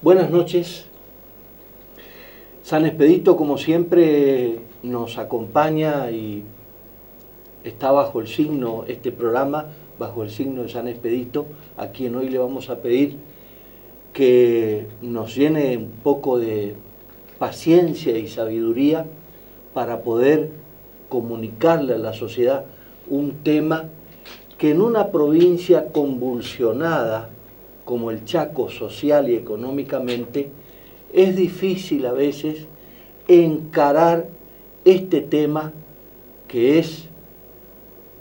Buenas noches. San Expedito, como siempre, nos acompaña y está bajo el signo, este programa, bajo el signo de San Expedito, a quien hoy le vamos a pedir que nos llene un poco de paciencia y sabiduría para poder comunicarle a la sociedad un tema que en una provincia convulsionada como el Chaco social y económicamente, es difícil a veces encarar este tema que es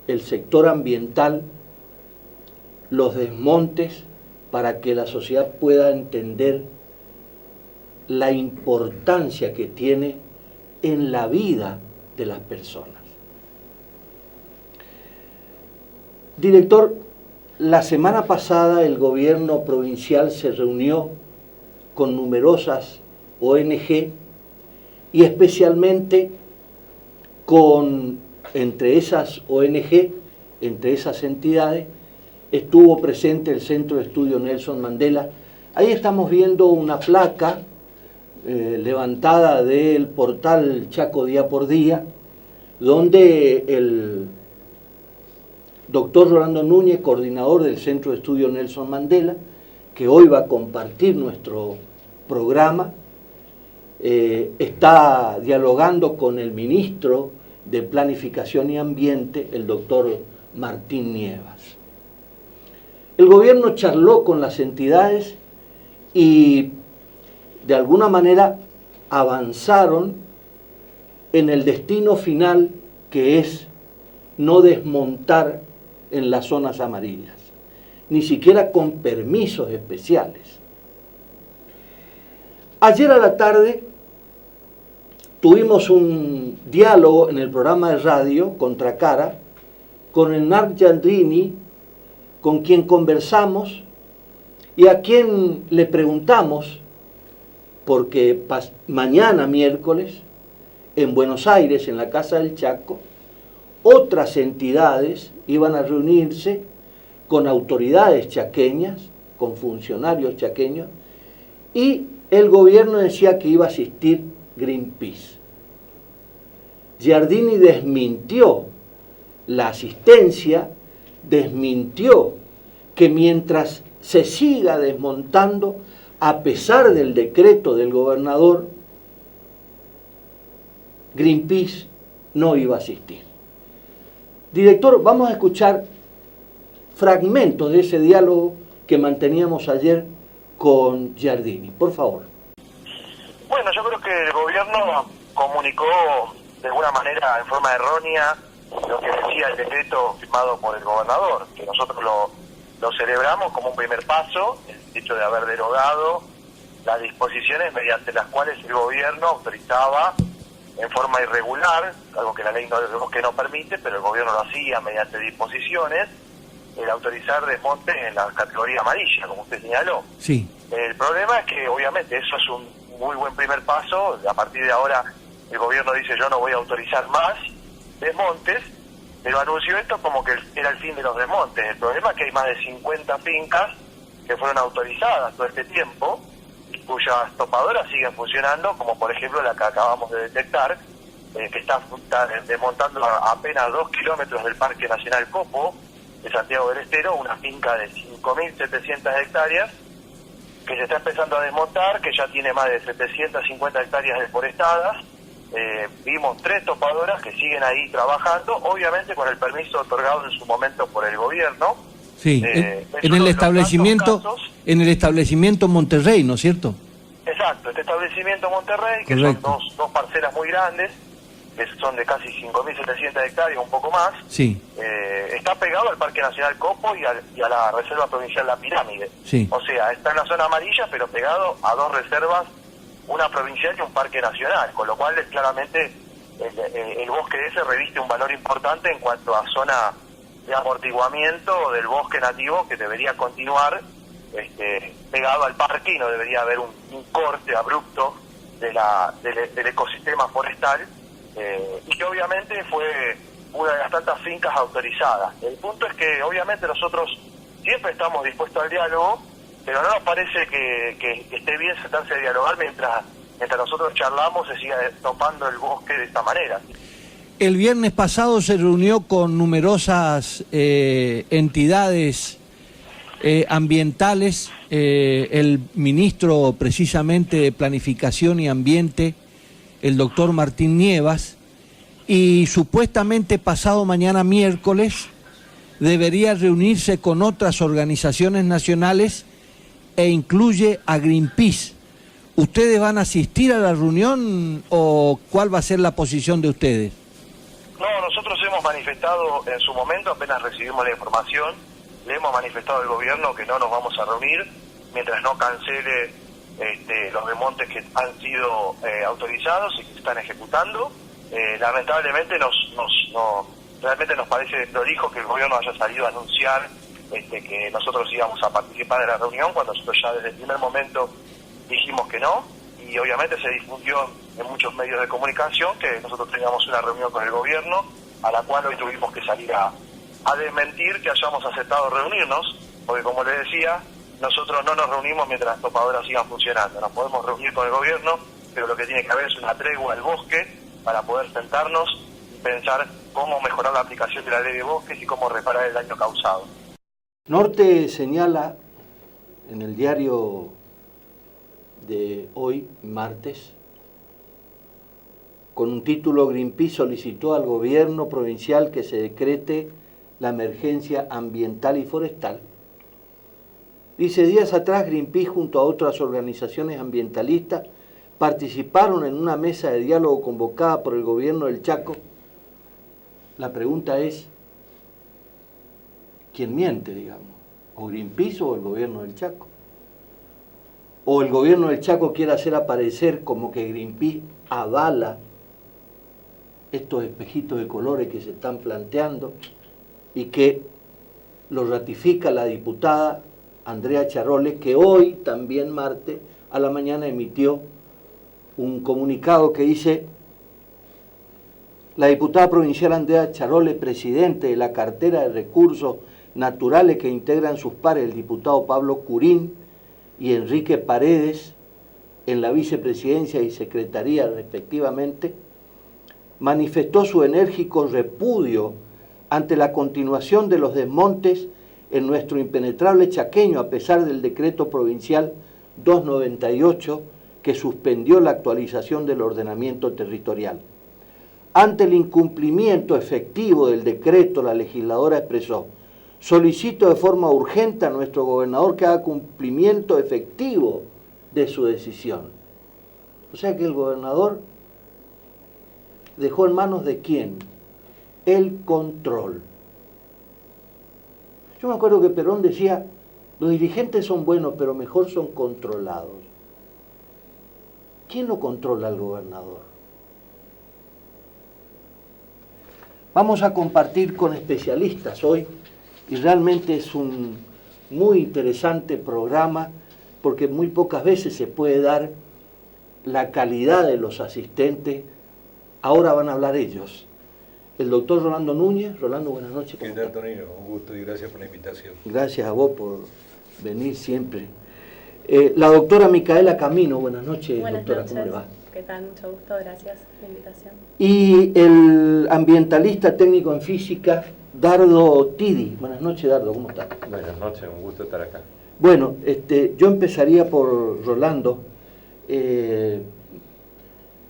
el sector ambiental, los desmontes, para que la sociedad pueda entender la importancia que tiene en la vida de las personas. Director, la semana pasada el gobierno provincial se reunió con numerosas ONG y especialmente entre esas ONG, entre esas entidades, estuvo presente el Centro de Estudio Nelson Mandela. Ahí estamos viendo una placa levantada del portal Chaco Día por Día, donde el doctor Rolando Núñez, coordinador del Centro de Estudio Nelson Mandela, que hoy va a compartir nuestro programa, está dialogando con el ministro de Planificación y Ambiente, el doctor Martín Nievas. El gobierno charló con las entidades y de alguna manera avanzaron en el destino final, que es no desmontar en las zonas amarillas, ni siquiera con permisos especiales. Ayer a la tarde tuvimos un diálogo en el programa de radio Contracara con Hernán Giardini, con quien conversamos y a quien le preguntamos, porque mañana miércoles en Buenos Aires, en la Casa del Chaco, otras entidades iban a reunirse con autoridades chaqueñas, con funcionarios chaqueños, y el gobierno decía que iba a asistir Greenpeace. Giardini desmintió la asistencia, desmintió que mientras se siga desmontando, a pesar del decreto del gobernador, Greenpeace no iba a asistir. Director, vamos a escuchar fragmentos de ese diálogo que manteníamos ayer con Giardini. Por favor. Bueno, yo creo que el gobierno comunicó de alguna manera, en forma errónea, lo que decía el decreto firmado por el gobernador, que nosotros lo celebramos como un primer paso, el hecho de haber derogado las disposiciones mediante las cuales el gobierno autorizaba en forma irregular, algo que la ley no permite, pero el gobierno lo hacía mediante disposiciones, el autorizar desmontes en la categoría amarilla, como usted señaló. Sí. El problema es que obviamente eso es un muy buen primer paso. A partir de ahora el gobierno dice yo no voy a autorizar más desmontes, pero anunció esto como que era el fin de los desmontes. El problema es que hay más de 50 fincas que fueron autorizadas todo este tiempo, cuyas topadoras siguen funcionando, como por ejemplo la que acabamos de detectar, que está desmontando a apenas 2 kilómetros del Parque Nacional Copo de Santiago del Estero, una finca de 5.700 hectáreas, que se está empezando a desmontar, que ya tiene más de 750 hectáreas deforestadas. Vimos 3 topadoras que siguen ahí trabajando, obviamente con el permiso otorgado en su momento por el gobierno. Sí, en el establecimiento Monterrey, ¿no es cierto? Exacto, este establecimiento Monterrey, que Correcto. Son dos parcelas muy grandes, que son de casi 5.700 hectáreas, un poco más. Sí. Está pegado al Parque Nacional Copo y a la Reserva Provincial La Pirámide. Sí. O sea, está en la zona amarilla, pero pegado a 2 reservas, una provincial y un parque nacional, con lo cual claramente el bosque ese reviste un valor importante en cuanto a zona de amortiguamiento del bosque nativo, que debería continuar pegado al parque y no debería haber un corte abrupto del ecosistema forestal, y que obviamente fue una de las tantas fincas autorizadas. El punto es que obviamente nosotros siempre estamos dispuestos al diálogo, pero no nos parece que esté bien sentarse a dialogar mientras nosotros charlamos, se siga topando el bosque de esta manera. El viernes pasado se reunió con numerosas entidades ambientales, el ministro precisamente de Planificación y Ambiente, el doctor Martín Nievas, y supuestamente pasado mañana miércoles debería reunirse con otras organizaciones nacionales e incluye a Greenpeace. ¿Ustedes van a asistir a la reunión o cuál va a ser la posición de ustedes? No, nosotros hemos manifestado en su momento, apenas recibimos la información, le hemos manifestado al gobierno que no nos vamos a reunir mientras no cancele los desmontes que han sido autorizados y que se están ejecutando. Lamentablemente realmente nos parece prolijo que el gobierno haya salido a anunciar que nosotros íbamos a participar de la reunión cuando nosotros ya desde el primer momento dijimos que no, y obviamente se difundió en muchos medios de comunicación que nosotros teníamos una reunión con el gobierno, a la cual hoy tuvimos que salir a desmentir que hayamos aceptado reunirnos, porque como les decía, nosotros no nos reunimos mientras las topadoras sigan funcionando. Nos podemos reunir con el gobierno, pero lo que tiene que haber es una tregua al bosque para poder sentarnos y pensar cómo mejorar la aplicación de la ley de bosques y cómo reparar el daño causado. Norte señala en el diario de hoy, martes, con un título: Greenpeace solicitó al gobierno provincial que se decrete la emergencia ambiental y forestal. Dice: días atrás Greenpeace junto a otras organizaciones ambientalistas participaron en una mesa de diálogo convocada por el gobierno del Chaco. La pregunta es, ¿quién miente, digamos? ¿O Greenpeace o el gobierno del Chaco? ¿O el gobierno del Chaco quiere hacer aparecer como que Greenpeace avala estos espejitos de colores que se están planteando y que lo ratifica la diputada Andrea Charoles, que hoy, también martes, a la mañana emitió un comunicado que dice: la diputada provincial Andrea Charoles, presidente de la cartera de recursos naturales que integran sus pares el diputado Pablo Curín y Enrique Paredes en la vicepresidencia y secretaría respectivamente, manifestó su enérgico repudio ante la continuación de los desmontes en nuestro impenetrable chaqueño, a pesar del decreto provincial 298 que suspendió la actualización del ordenamiento territorial. Ante el incumplimiento efectivo del decreto, la legisladora expresó: solicito de forma urgente a nuestro gobernador que haga cumplimiento efectivo de su decisión. O sea que el gobernador dejó en manos de ¿quién? El control. Yo me acuerdo que Perón decía: los dirigentes son buenos, pero mejor son controlados. ¿Quién lo controla al gobernador? Vamos a compartir con especialistas hoy, y realmente es un muy interesante programa, porque muy pocas veces se puede dar la calidad de los asistentes. Ahora van a hablar ellos. El doctor Rolando Núñez. Rolando, buenas noches. ¿Qué tal, Tonino? Un gusto y gracias por la invitación. Gracias a vos por venir siempre. La doctora Micaela Camino, buenas noches, buenas doctora, noches. ¿Cómo le va? ¿Qué tal? Mucho gusto, gracias por la invitación. Y el ambientalista técnico en física, Dardo Tidi. Buenas noches, Dardo, ¿cómo estás? Buenas noches, un gusto estar acá. Bueno, yo empezaría por Rolando.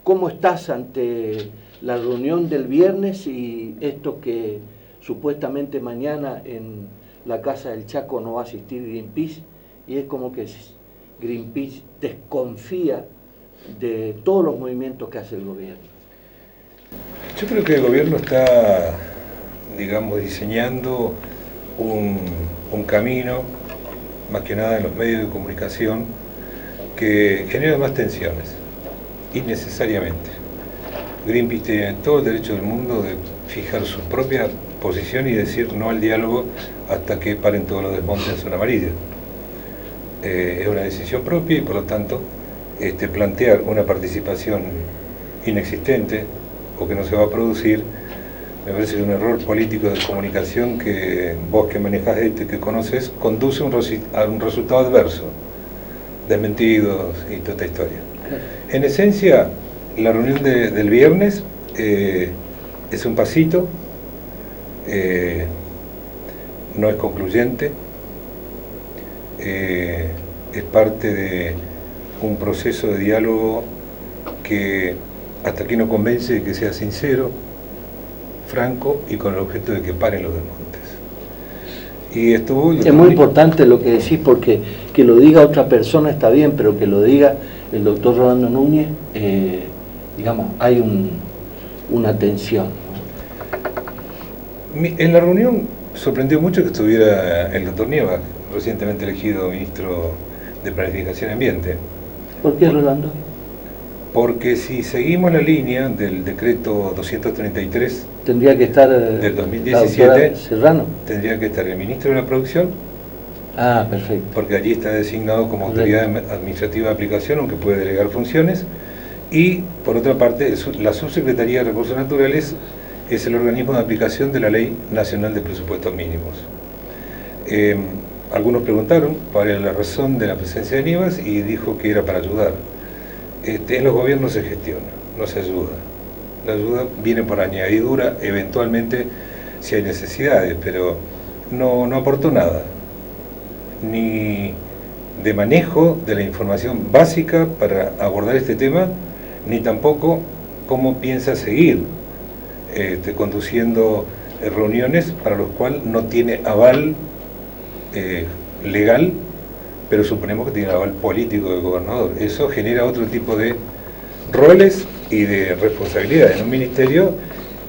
¿Cómo estás ante la reunión del viernes y esto que supuestamente mañana en la Casa del Chaco no va a asistir Greenpeace? Y es como que Greenpeace desconfía de todos los movimientos que hace el gobierno. Yo creo que el gobierno está, digamos, diseñando un camino, más que nada en los medios de comunicación, que genera más tensiones, innecesariamente. Greenpeace tiene todo el derecho del mundo de fijar su propia posición y decir no al diálogo hasta que paren todos los desmontes en zona amarilla. Es una decisión propia y por lo tanto plantear una participación inexistente o que no se va a producir Me parece que un error político de comunicación que vos que manejás esto y que conoces conduce a un resultado adverso, desmentidos y toda esta historia. En esencia, la reunión del viernes es un pasito, no es concluyente, es parte de un proceso de diálogo que hasta aquí no convence de que sea sincero, franco y con el objeto de que paren los desmontes. Y estuvo... Es muy importante lo que decís, porque que lo diga otra persona está bien, pero que lo diga el doctor Rolando Núñez, digamos, hay una tensión. En la reunión sorprendió mucho que estuviera el doctor Nieva, recientemente elegido ministro de Planificación y Ambiente. ¿Por qué, Rolando? Porque si seguimos la línea del decreto 233 tendría que estar del 2017, Serrano. Tendría que estar el ministro de la Producción. Ah, perfecto. Porque allí está designado como autoridad administrativa de aplicación, aunque puede delegar funciones. Y, por otra parte, la Subsecretaría de Recursos Naturales es el organismo de aplicación de la Ley Nacional de Presupuestos Mínimos. Algunos preguntaron cuál era la razón de la presencia de Nievas y dijo que era para ayudar. En los gobiernos se gestiona, no se ayuda. La ayuda viene por añadidura, eventualmente si hay necesidades, pero no aportó nada, ni de manejo de la información básica para abordar este tema, ni tampoco cómo piensa seguir conduciendo reuniones para los cuales no tiene aval legal, pero suponemos que tiene aval político del gobernador. Eso genera otro tipo de roles y de responsabilidades en un ministerio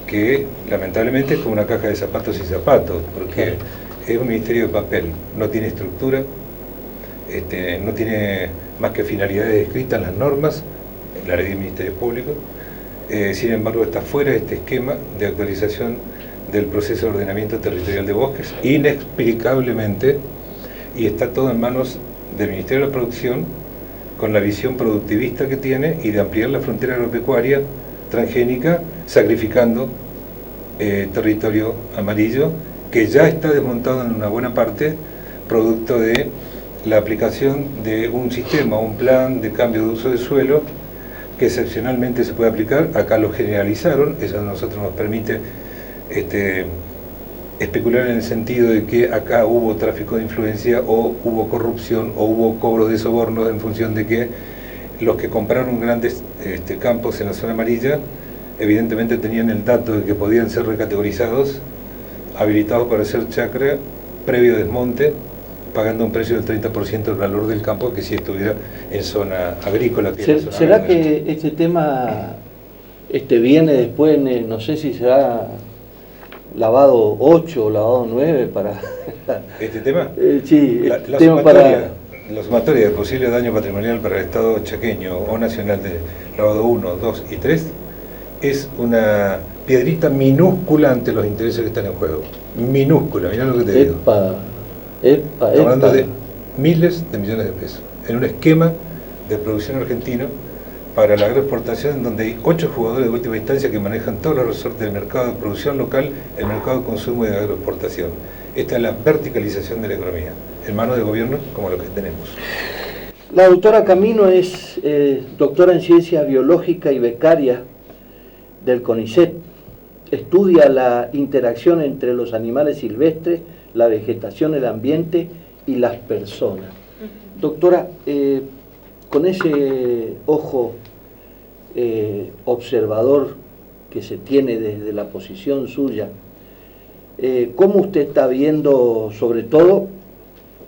que lamentablemente es como una caja de zapatos y zapatos, porque es un ministerio de papel, no tiene estructura, no tiene más que finalidades escritas en las normas, en la ley de ministerios públicos. Sin embargo está fuera de este esquema de actualización del proceso de ordenamiento territorial de bosques, inexplicablemente, y está todo en manos del Ministerio de la Producción, con la visión productivista que tiene y de ampliar la frontera agropecuaria transgénica, sacrificando territorio amarillo, que ya está desmontado en una buena parte, producto de la aplicación de un sistema, un plan de cambio de uso de suelo, que excepcionalmente se puede aplicar. Acá lo generalizaron, eso a nosotros nos permite especular en el sentido de que acá hubo tráfico de influencia o hubo corrupción o hubo cobro de sobornos en función de que los que compraron grandes campos en la zona amarilla evidentemente tenían el dato de que podían ser recategorizados, habilitados para hacer chacra previo desmonte, pagando un precio del 30% del valor del campo que si estuviera en zona agrícola. ¿Será que este tema viene después, no sé si será lavado 8 o lavado 9 para... ¿Este tema? Sí, la sumatoria de posible daño patrimonial para el Estado chaqueño o nacional de lavado 1, 2 y 3 es una piedrita minúscula ante los intereses que están en juego. Minúscula, mirá lo que te digo. Estamos hablando de miles de millones de pesos en un esquema de producción argentino para la agroexportación, donde hay 8 jugadores de última instancia que manejan todos los resortes del mercado de producción local, el mercado de consumo y de agroexportación. Esta es la verticalización de la economía, en manos de gobiernos como los que tenemos. La doctora Camino es doctora en ciencia biológica y becaria del CONICET. Estudia la interacción entre los animales silvestres, la vegetación, el ambiente y las personas. Doctora, con ese ojo observador que se tiene desde la posición suya, ¿cómo usted está viendo sobre todo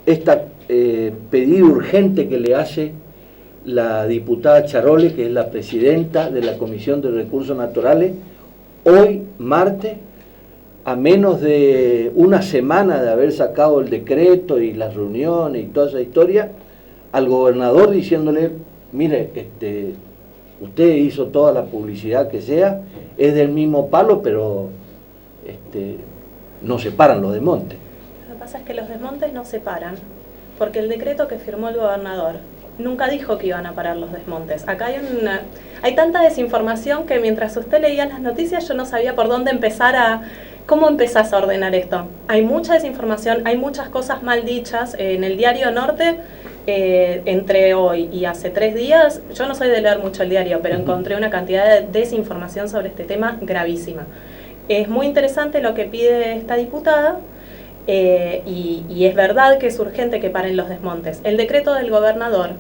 esta pedido urgente que le hace la diputada Charole, que es la presidenta de la Comisión de Recursos Naturales, hoy, martes, a menos de una semana de haber sacado el decreto y las reuniones y toda esa historia, al gobernador diciéndole, mire, usted hizo toda la publicidad que sea, es del mismo palo, pero no se paran los desmontes? Lo que pasa es que los desmontes no se paran, porque el decreto que firmó el gobernador nunca dijo que iban a parar los desmontes. Acá hay tanta desinformación que mientras usted leía las noticias yo no sabía por dónde ¿cómo empezás a ordenar esto? Hay mucha desinformación, hay muchas cosas mal dichas. En el Diario Norte, entre hoy y hace 3 días, yo no soy de leer mucho el diario, pero encontré una cantidad de desinformación sobre este tema gravísima. Es muy interesante lo que pide esta diputada, y es verdad que es urgente que paren los desmontes. El decreto del gobernador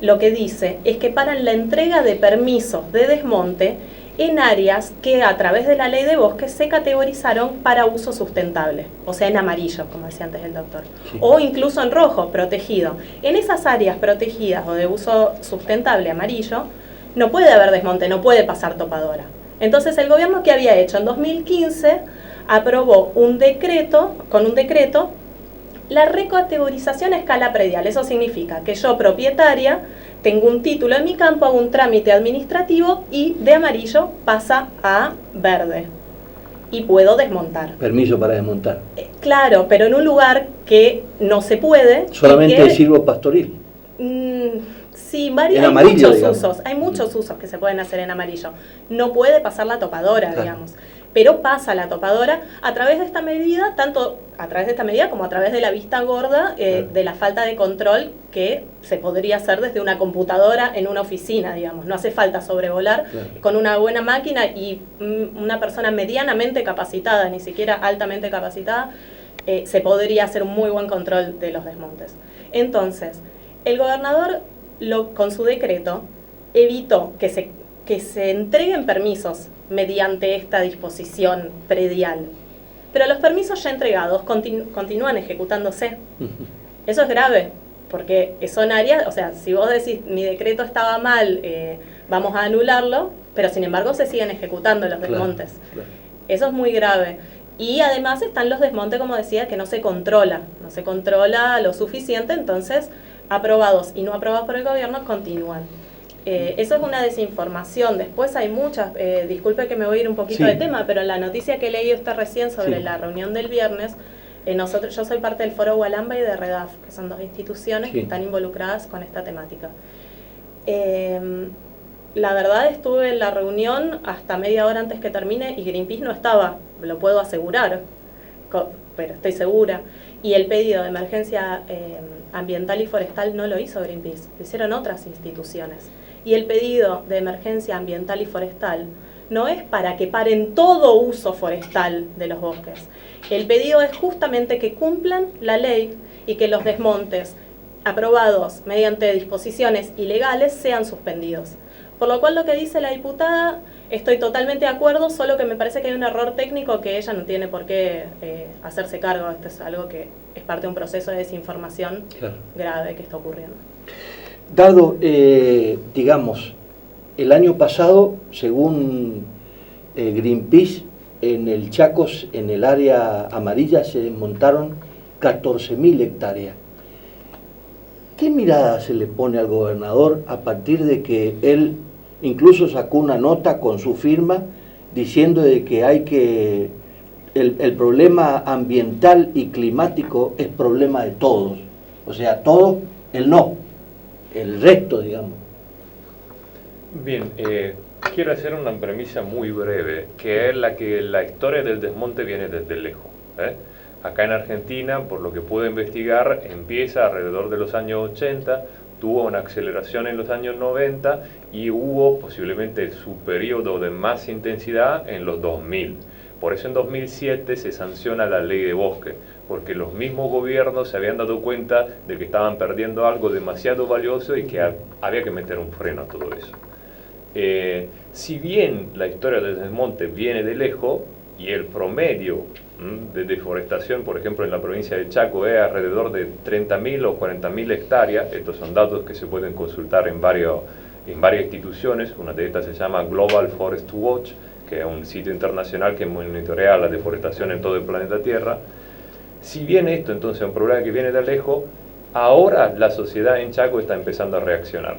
lo que dice es que paran la entrega de permisos de desmonte en áreas que a través de la ley de bosques se categorizaron para uso sustentable, o sea, en amarillo, como decía antes el doctor, sí, o incluso en rojo, protegido. En esas áreas protegidas o de uso sustentable amarillo, no puede haber desmonte, no puede pasar topadora. Entonces, el gobierno, ¿qué había hecho? En 2015 aprobó con un decreto, la recategorización a escala predial. Eso significa que yo, propietaria, tengo un título en mi campo, hago un trámite administrativo y de amarillo pasa a verde y puedo desmontar. Permiso para desmontar. Claro, pero en un lugar que no se puede. Solamente el silvo pastoril. Sí, hay muchos usos. Hay muchos usos que se pueden hacer en amarillo. No puede pasar la topadora, claro, digamos. Pero pasa la topadora a través de esta medida, tanto a través de esta medida como a través de la vista gorda, claro, de la falta de control que se podría hacer desde una computadora en una oficina, digamos. No hace falta sobrevolar, claro, con una buena máquina y una persona medianamente capacitada, ni siquiera altamente capacitada, se podría hacer un muy buen control de los desmontes. Entonces, el gobernador, con su decreto, evitó que se entreguen permisos mediante esta disposición predial. Pero los permisos ya entregados continúan ejecutándose. Eso es grave, porque son áreas, o sea, si vos decís, mi decreto estaba mal, vamos a anularlo, pero sin embargo se siguen ejecutando los desmontes. Claro. Eso es muy grave. Y además están los desmontes, como decía, que no se controla lo suficiente, entonces aprobados y no aprobados por el gobierno continúan. Eso es una desinformación. Después hay muchas, disculpe que me voy a ir un poquito, sí, de tema, pero la noticia que leí usted recién sobre, sí, la reunión del viernes, yo soy parte del Foro Gualamba y de Redaf, que son 2 instituciones, sí, que están involucradas con esta temática. La verdad, estuve en la reunión hasta media hora antes que termine y Greenpeace no estaba, lo puedo asegurar, pero estoy segura. Y el pedido de emergencia ambiental y forestal no lo hizo Greenpeace, lo hicieron otras instituciones. Y el pedido de emergencia ambiental y forestal no es para que paren todo uso forestal de los bosques. El pedido es justamente que cumplan la ley y que los desmontes aprobados mediante disposiciones ilegales sean suspendidos. Por lo cual lo que dice la diputada, estoy totalmente de acuerdo, solo que me parece que hay un error técnico que ella no tiene por qué hacerse cargo. Esto es algo que es parte de un proceso de desinformación, claro, grave que está ocurriendo. Dado, digamos, el año pasado, según Greenpeace, en el Chacos, en el área amarilla, se desmontaron 14.000 hectáreas. ¿Qué mirada se le pone al gobernador a partir de que él incluso sacó una nota con su firma diciendo de que el problema ambiental y climático es problema de todos? O sea, todos, el no, el resto, digamos. Bien, quiero hacer una premisa muy breve, que es que la historia del desmonte viene desde lejos. Acá en Argentina, por lo que pude investigar, empieza alrededor de los años 80, tuvo una aceleración en los años 90 y hubo posiblemente su periodo de más intensidad en los 2000. Por eso en 2007 se sanciona la ley de bosque, porque los mismos gobiernos se habían dado cuenta de que estaban perdiendo algo demasiado valioso y que había que meter un freno a todo eso. Si bien la historia del desmonte viene de lejos y el promedio de deforestación, por ejemplo, en la provincia de Chaco es alrededor de 30.000 o 40.000 hectáreas, estos son datos que se pueden consultar en varias instituciones, una de estas se llama Global Forest Watch, que es un sitio internacional que monitorea la deforestación en todo el planeta Tierra. Si bien esto entonces es un problema que viene de lejos, ahora la sociedad en Chaco está empezando a reaccionar,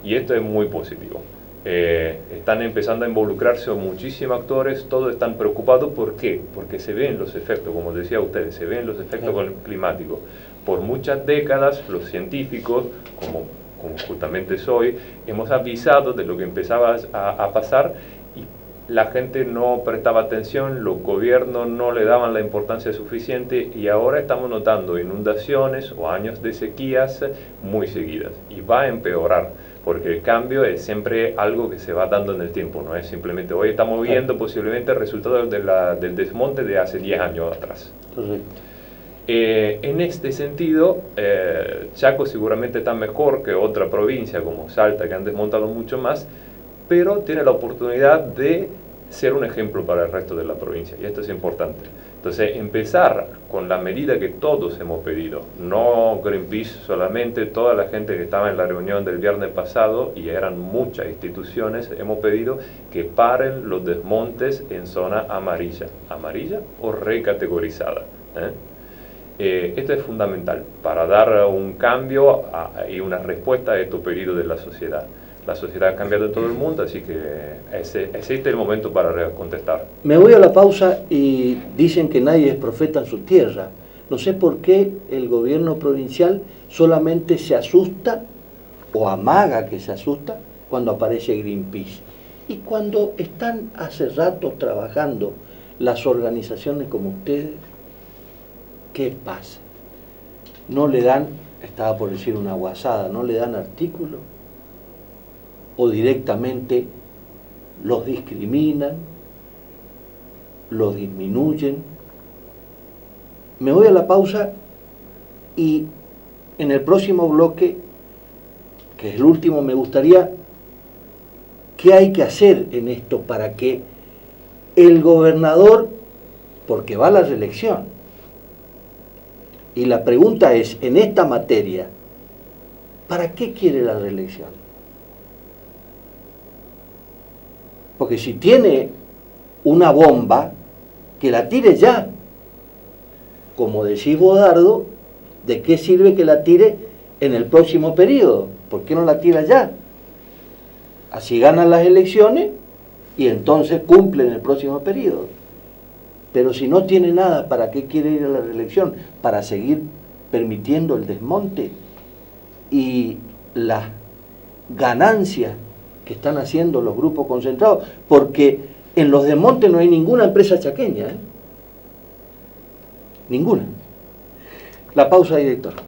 y esto es muy positivo. Están empezando a involucrarse muchísimos actores, todos están preocupados. ¿Por qué? Porque se ven los efectos, como decía usted, se ven los efectos climáticos. Por muchas décadas los científicos, como como justamente soy, hemos avisado de lo que empezaba a pasar y la gente no prestaba atención, los gobiernos no le daban la importancia suficiente y ahora estamos notando inundaciones o años de sequías muy seguidas y va a empeorar porque el cambio es siempre algo que se va dando en el tiempo, no es simplemente hoy estamos viendo posiblemente el resultado del desmonte de hace 10 años atrás. Correcto. En este sentido, Chaco seguramente está mejor que otra provincia como Salta, que han desmontado mucho más, pero tiene la oportunidad de ser un ejemplo para el resto de la provincia, y esto es importante. Entonces, empezar con la medida que todos hemos pedido, no Greenpeace solamente, toda la gente que estaba en la reunión del viernes pasado, y eran muchas instituciones, hemos pedido que paren los desmontes en zona amarilla o recategorizada. Esto es fundamental para dar un cambio y una respuesta a estos pedidos de la sociedad. La sociedad ha cambiado en todo el mundo, así que es el momento para contestar. Me voy a la pausa y dicen que nadie es profeta en su tierra. No sé por qué el gobierno provincial solamente se asusta o amaga que se asusta cuando aparece Greenpeace. Y cuando están hace rato trabajando las organizaciones como ustedes, ¿qué pasa? No le dan, estaba por decir una guasada, no le dan artículo o directamente los discriminan, los disminuyen. Me voy a la pausa y en el próximo bloque, que es el último, me gustaría, ¿qué hay que hacer en esto para que el gobernador, porque va a la reelección, y la pregunta es, en esta materia, ¿para qué quiere la reelección? Porque si tiene una bomba, que la tire ya. Como decís vos, Dardo, ¿de qué sirve que la tire en el próximo periodo? ¿Por qué no la tira ya? Así ganan las elecciones y entonces cumplen el próximo periodo. Pero si no tiene nada, ¿para qué quiere ir a la reelección? Para seguir permitiendo el desmonte y las ganancias que están haciendo los grupos concentrados, porque en los desmontes no hay ninguna empresa chaqueña, ninguna. La pausa, director.